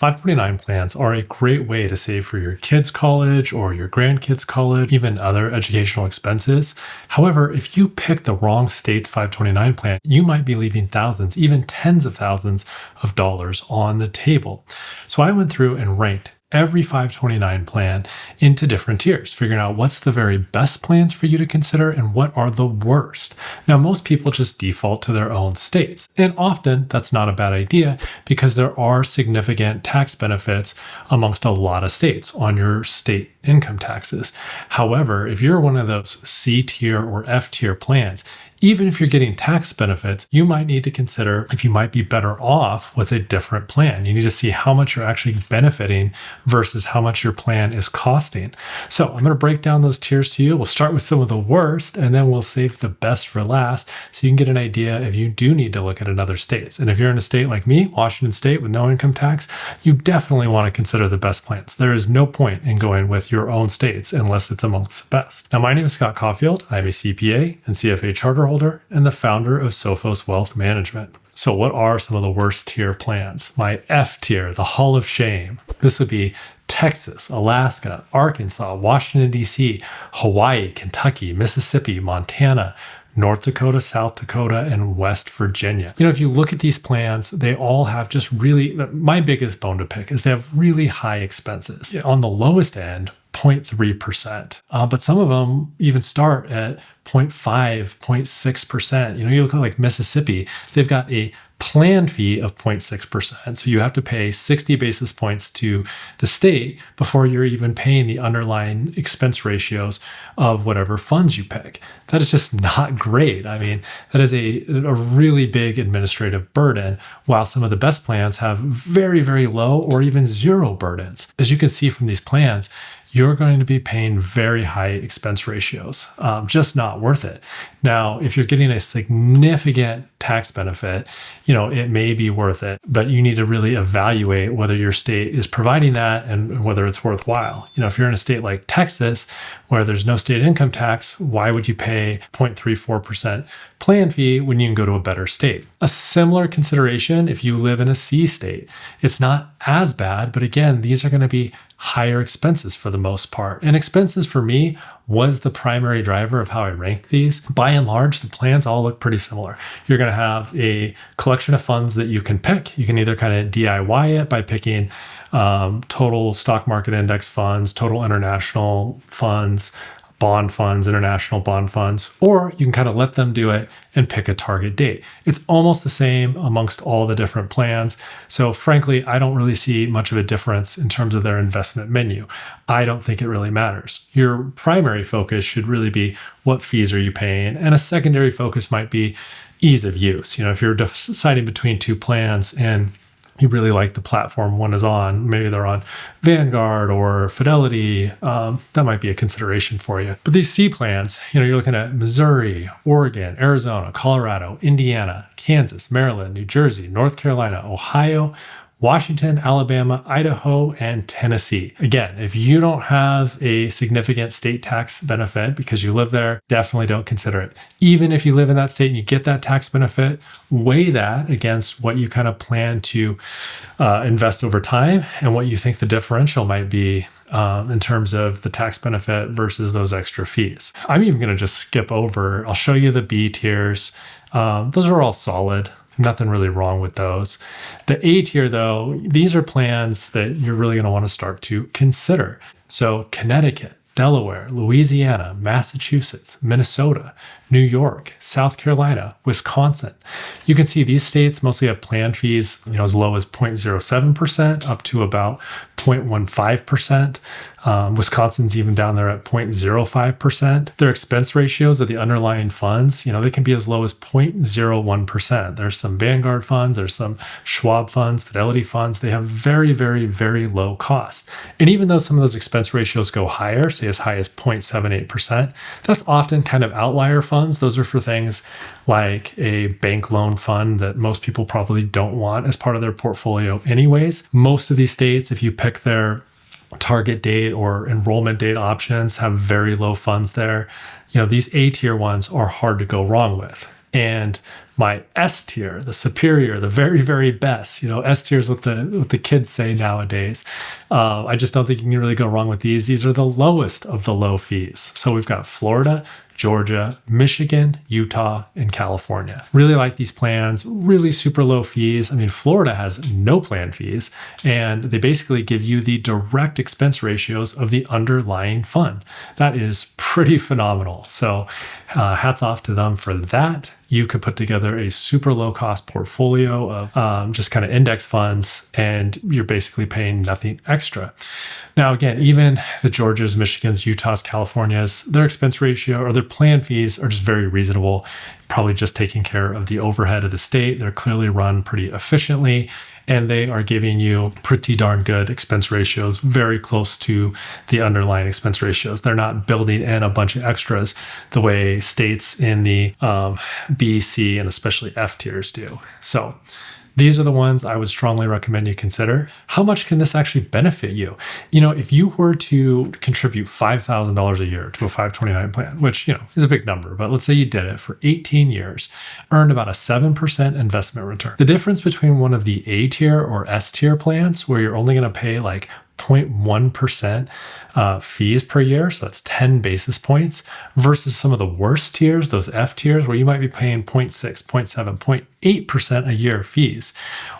529 plans are a great way to save for your kids' college or your grandkids' college, even other educational expenses. However, if you pick the wrong state's 529 plan, you might be leaving thousands, even tens of thousands of dollars on the table. So I went through and ranked every 529 plan into different tiers, figuring out what's the very best plans for you to consider and what are the worst. Now, most people just default to their own states, and often that's not a bad idea because there are significant tax benefits amongst a lot of states on your state income taxes. However, if you're one of those C tier or F tier plans, even if you're getting tax benefits, you might need to consider if you might be better off with a different plan. You need to see how much you're actually benefiting versus how much your plan is costing. So I'm going to break down those tiers to you. We'll start with some of the worst, and then we'll save the best for last so you can get an idea if you do need to look at another states. And if you're in a state like me, Washington State, with no income tax, you definitely want to consider the best plans. There is no point in going with your own states unless it's amongst the best. Now, my name is Scott Caufield. I'm a CPA and CFA charter holder and the founder of Sophos Wealth Management. So what are some of the worst tier plans? My F tier, the Hall of Shame. This would be Texas, Alaska, Arkansas, Washington, D.C., Hawaii, Kentucky, Mississippi, Montana, North Dakota, South Dakota, and West Virginia. You know, if you look at these plans, they all have just really, my biggest bone to pick is they have really high expenses. On the lowest end, 0.3%. But some of them even start at 0.5, 0.6%. You know, you look at like Mississippi, they've got a plan fee of 0.6%. So you have to pay 60 basis points to the state before you're even paying the underlying expense ratios of whatever funds you pick. That is just not great. I mean, that is a really big administrative burden, while some of the best plans have very, very low or even zero burdens. As you can see from these plans, you're going to be paying very high expense ratios, just not worth it. Now, if you're getting a significant tax benefit, you know, it may be worth it, but you need to really evaluate whether your state is providing that and whether it's worthwhile. You know, if you're in a state like Texas, where there's no state income tax, why would you pay 0.34% plan fee when you can go to a better state? A similar consideration if you live in a C state. It's not as bad, but again, these are going to be higher expenses for the most part. And expenses for me was the primary driver of how I ranked these. By and large, the plans all look pretty similar. You're going to have a collection of funds that you can pick. You can either kind of DIY it by picking total stock market index funds, total international funds, bond funds, international bond funds, or you can kind of let them do it and pick a target date. It's almost the same amongst all the different plans. So frankly, I don't really see much of a difference in terms of their investment menu. I don't think it really matters. Your primary focus should really be what fees are you paying, and a secondary focus might be ease of use. You know, if you're deciding between two plans and you really like the platform one is on, maybe they're on Vanguard or Fidelity, that might be a consideration for you. But these C plans, you know, you're looking at Missouri, Oregon, Arizona, Colorado, Indiana, Kansas, Maryland, New Jersey, North Carolina, Ohio, Washington, Alabama, Idaho, and Tennessee. Again, if you don't have a significant state tax benefit because you live there, definitely don't consider it. Even if you live in that state and you get that tax benefit, weigh that against what you kind of plan to invest over time and what you think the differential might be in terms of the tax benefit versus those extra fees. I'm even going to just skip over. I'll show you the B tiers. Those are all solid. Nothing really wrong with those. The A tier, though, these are plans that you're really going to want to start to consider. So Connecticut, Delaware, Louisiana, Massachusetts, Minnesota, New York, South Carolina, Wisconsin. You can see these states mostly have plan fees, you know, as low as 0.07% up to about 0.15%. Wisconsin's even down there at 0.05%. Their expense ratios of the underlying funds, you know, they can be as low as 0.01%. There's some Vanguard funds, there's some Schwab funds, Fidelity funds. They have very, very, very low costs. And even though some of those expense ratios go higher, say as high as 0.78%, that's often kind of outlier funds. Those are for things like a bank loan fund that most people probably don't want as part of their portfolio anyways. Most of these states, if you pick their target date or enrollment date options, have very low funds there. You know, these A tier ones are hard to go wrong with. And my S tier, the superior, the very, very best. S tier is what the kids say nowadays. I just don't think you can really go wrong with these. These are the lowest of the low fees. So we've got Florida, Georgia, Michigan, Utah, and California. Really like these plans, really super low fees. I mean, Florida has no plan fees, and they basically give you the direct expense ratios of the underlying fund. That is pretty phenomenal. So hats off to them for that. You could put together a super low cost portfolio of just kind of index funds, and you're basically paying nothing extra. Now, again, even the Georgias, Michigans, Utahs, Californias, their expense ratio or their plan fees are just very reasonable, probably just taking care of the overhead of the state. They're clearly run pretty efficiently, and they are giving you pretty darn good expense ratios, very close to the underlying expense ratios. They're not building in a bunch of extras the way states in the B, C, and especially F tiers do. So these are the ones I would strongly recommend you consider. How much can this actually benefit you? If you were to contribute $5,000 a year to a 529 plan, which, is a big number, but let's say you did it for 18 years, earned about a 7% investment return. The difference between one of the A tier or S tier plans, where you're only going to pay like 0.1% fees per year, so that's 10 basis points, versus some of the worst tiers, those F tiers, where you might be paying 0.6, 0.7, 0.8% a year fees.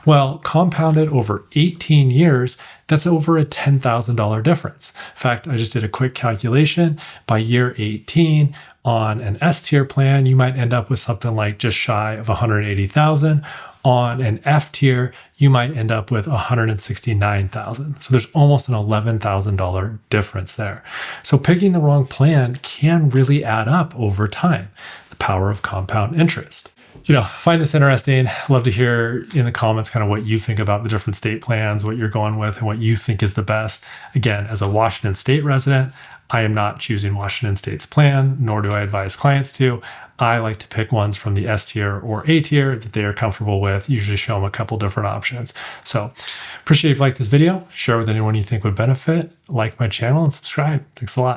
Well, compounded over 18 years, that's over a $10,000 difference. In fact, I just did a quick calculation. By year 18, on an S tier plan, you might end up with something like just shy of 180,000. On an F tier, you might end up with 169,000. So there's almost an $11,000 difference there. So picking the wrong plan can really add up over time. The power of compound interest. Find this interesting. Love to hear in the comments kind of what you think about the different state plans, what you're going with, and what you think is the best. Again, as a Washington State resident, I am not choosing Washington State's plan, nor do I advise clients to. I like to pick ones from the S tier or A tier that they are comfortable with, usually show them a couple different options. So appreciate if you like this video, share with anyone you think would benefit, like my channel, and subscribe. Thanks a lot.